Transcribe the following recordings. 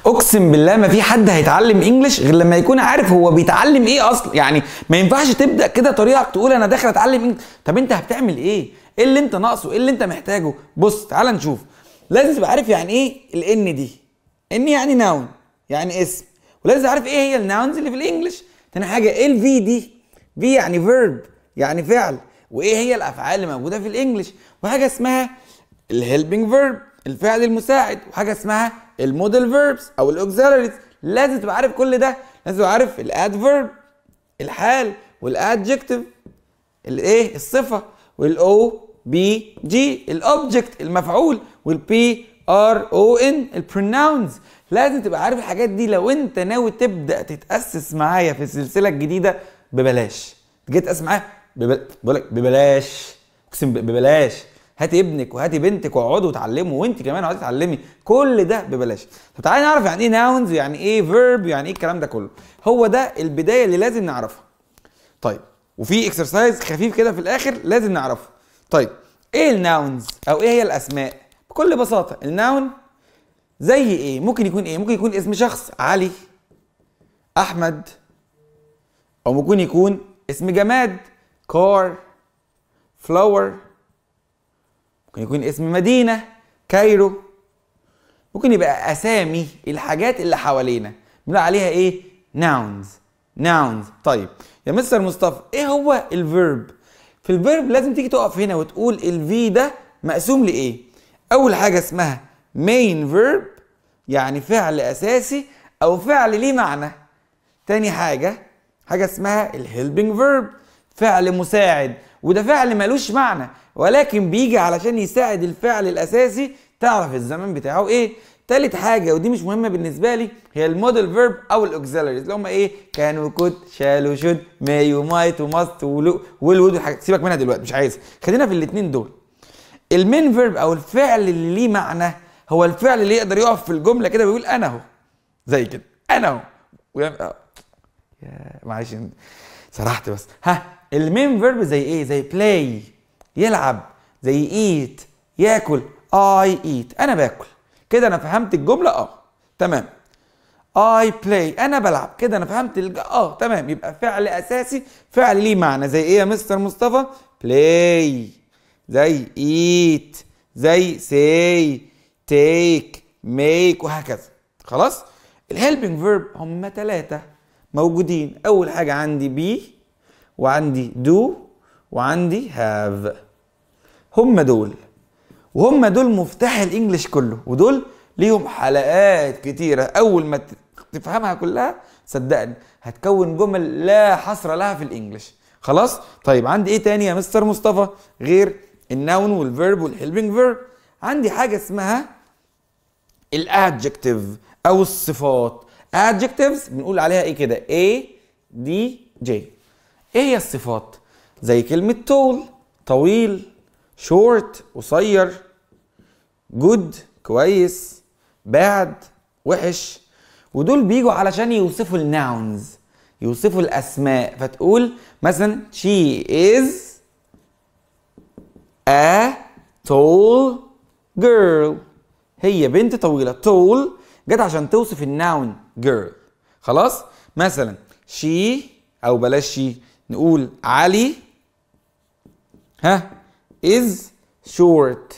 اقسم بالله ما في حد هيتعلم انجلش غير لما يكون عارف هو بيتعلم ايه اصلا. يعني ما ينفعش تبدا كده طريقك تقول انا داخل اتعلم انجلش. طب انت هتعمل ايه؟ ايه اللي انت ناقصه؟ ايه اللي انت محتاجه؟ بص تعال نشوف. لازم تبقى عارف يعني ايه الان دي. ان يعني ناون، يعني اسم. ولازم تعرف ايه هي الناونز اللي في الانجليش. تاني حاجه ايه الفي دي؟ في يعني فيرب، يعني فعل. وايه هي الافعال اللي موجوده في الانجليش. وحاجه اسمها الهيلبنج فيرب، الفعل المساعد. وحاجه اسمها الموديل فيربس او الاوكسيلاريز. لازم تبقى عارف كل ده. لازم تبقى عارف الادفيرب الحال، والادجكتيف الايه الصفه، والاو بي جي الاوبجكت المفعول، والبي ار او ان البروناونز. لازم تبقى عارف الحاجات دي لو انت ناوي تبدا تتاسس معايا في السلسله الجديده ببلاش. جيت تاسس معايا بقول لك ببلاش، اقسم ببلاش. هاتي ابنك وهاتي بنتك واقعدوا وتعلموا، وانت كمان اقعدي تتعلمي، كل ده ببلاش. طب تعالي نعرف يعني ايه ناونز، يعني ايه فيرب، يعني ايه الكلام ده كله. هو ده البدايه اللي لازم نعرفها. طيب وفي اكسرسايز خفيف كده في الاخر لازم نعرفه. طيب ايه الناونز او ايه هي الاسماء؟ بكل بساطه الناون زي ايه؟ ممكن يكون ايه؟ ممكن يكون اسم شخص، علي، احمد. او ممكن يكون اسم جماد، كار، فلاور. ممكن يكون اسم مدينه، كايرو. ممكن يبقى اسامي الحاجات اللي حوالينا بنقول عليها ايه؟ ناونز. ناونز. طيب يا مستر مصطفى ايه هو الفيرب؟ في الفيرب لازم تيجي تقف هنا وتقول الفي ده مقسوم لايه. اول حاجه اسمها مين فيرب، يعني فعل اساسي او فعل ليه معنى. تاني حاجه اسمها الهيلبنج فيرب، فعل مساعد، وده فعل ملوش معنى ولكن بيجي علشان يساعد الفعل الاساسي تعرف الزمن بتاعه ايه. تالت حاجه ودي مش مهمه بالنسبه لي هي الموديل فيرب او الاوكسيلاريز اللي هم ايه؟ كان وكود شال وشود ماي ومايت وماست ولو والود والحاجات. سيبك منها دلوقتي مش عايز، خلينا في الاثنين دول. المين فيرب او الفعل اللي ليه معنى هو الفعل اللي يقدر يقف في الجمله كده ويقول انا اهو، زي كده انا اهو يا معلش سرحت بس. ها المين فيرب زي ايه؟ زي بلاي يلعب، زي ايت ياكل، اي ايت انا باكل. كده انا فهمت الجمله تمام. اي بلاي انا بلعب، كده انا فهمت تمام. يبقى فعل اساسي، فعل ليه معنى زي ايه يا مستر مصطفى؟ بلاي، زي ايت، زي سي، تيك، ميك، وهكذا. خلاص. الهيلبنج فيرب هم 3 موجودين. اول حاجه عندي بي، وعندي دو، وعندي هاف. هم دول، وهم دول مفتاح الانجليش كله، ودول ليهم حلقات كتيره. اول ما تفهمها كلها صدقني هتكون جمل لا حصر لها في الانجليش. خلاص. طيب عندي ايه تاني يا مستر مصطفى غير الناون والفيرب والهيلبنج فيرب؟ عندي حاجه اسمها الادجكتيف او الصفات. adjectives بنقول عليها ايه كده؟ A D J. ايه هي الصفات؟ زي كلمة tall طويل، short قصير، good كويس، bad وحش. ودول بيجوا علشان يوصفوا الناونز، يوصفوا الاسماء. فتقول مثلا she is a tall girl. هي بنت طويلة. tall جت عشان توصف الناون girl. خلاص. مثلا she او بلاش she، نقول علي is short.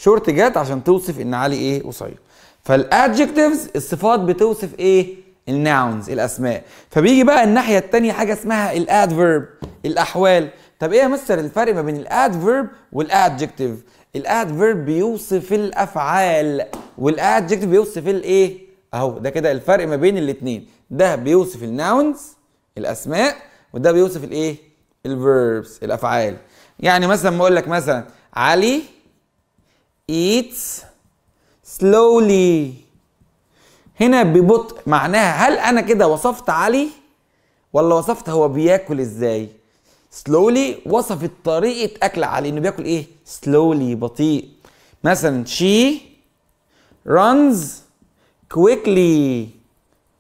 short جت عشان توصف ان علي ايه؟ قصير. فالادجكتيفز الصفات بتوصف ايه؟ الناونز الاسماء. فبيجي بقى الناحيه الثانيه حاجه اسمها الادفيرب الاحوال. طب ايه يا مستر الفرق ما بين الادفيرب والادجكتيف؟ الادفيرب بيوصف الافعال والادجكتيف بيوصف الايه؟ اهو ده كده الفرق ما بين الاثنين. ده بيوصف الناونز الاسماء، وده بيوصف الايه؟ الفيربس الافعال. يعني مثلا ما اقول لك مثلا علي eats slowly، هنا ببطء. معناها هل انا كده وصفت علي ولا وصفت هو بياكل ازاي؟ slowly وصفت طريقة اكل علي انه بياكل ايه؟ slowly بطيء. مثلا she runs quickly،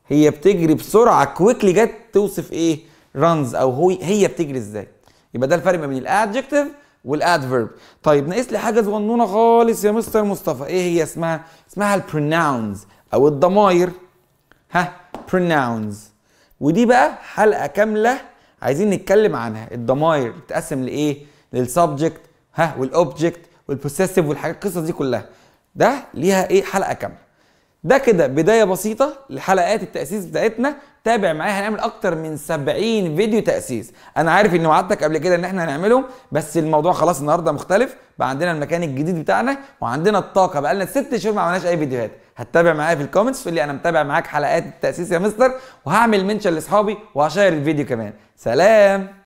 هي بتجري بسرعة. quickly جت توصف ايه؟ runs او هي بتجري ازاي. يبقى ده الفرق ما بين الادجكتيف والادفيرب. طيب ناقص لي حاجه صغنونه خالص يا مستر مصطفى. ايه هي؟ اسمها البروناونز او الضمائر، ها pronouns. ودي بقى حلقه كامله عايزين نتكلم عنها. الضمائر بتتقسم لايه؟ للسبجكت، ها، والاوبجكت والبوسيسيف والحاجات القصص دي كلها، ده ليها ايه حلقه كامله. ده كده بدايه بسيطه لحلقات التاسيس بتاعتنا. تابع معايا، هنعمل اكتر من 70 فيديو تاسيس. انا عارف اني وعدتك قبل كده ان احنا هنعملهم، بس الموضوع خلاص النهارده مختلف بقى. عندنا المكان الجديد بتاعنا وعندنا الطاقه، بقى لنا 6 شهور ما عملناش اي فيديوهات. هتتابع معايا في الكومنتس تقول لي انا متابع معاك حلقات التاسيس يا مستر، وهعمل منشن لاصحابي وهشير الفيديو كمان. سلام.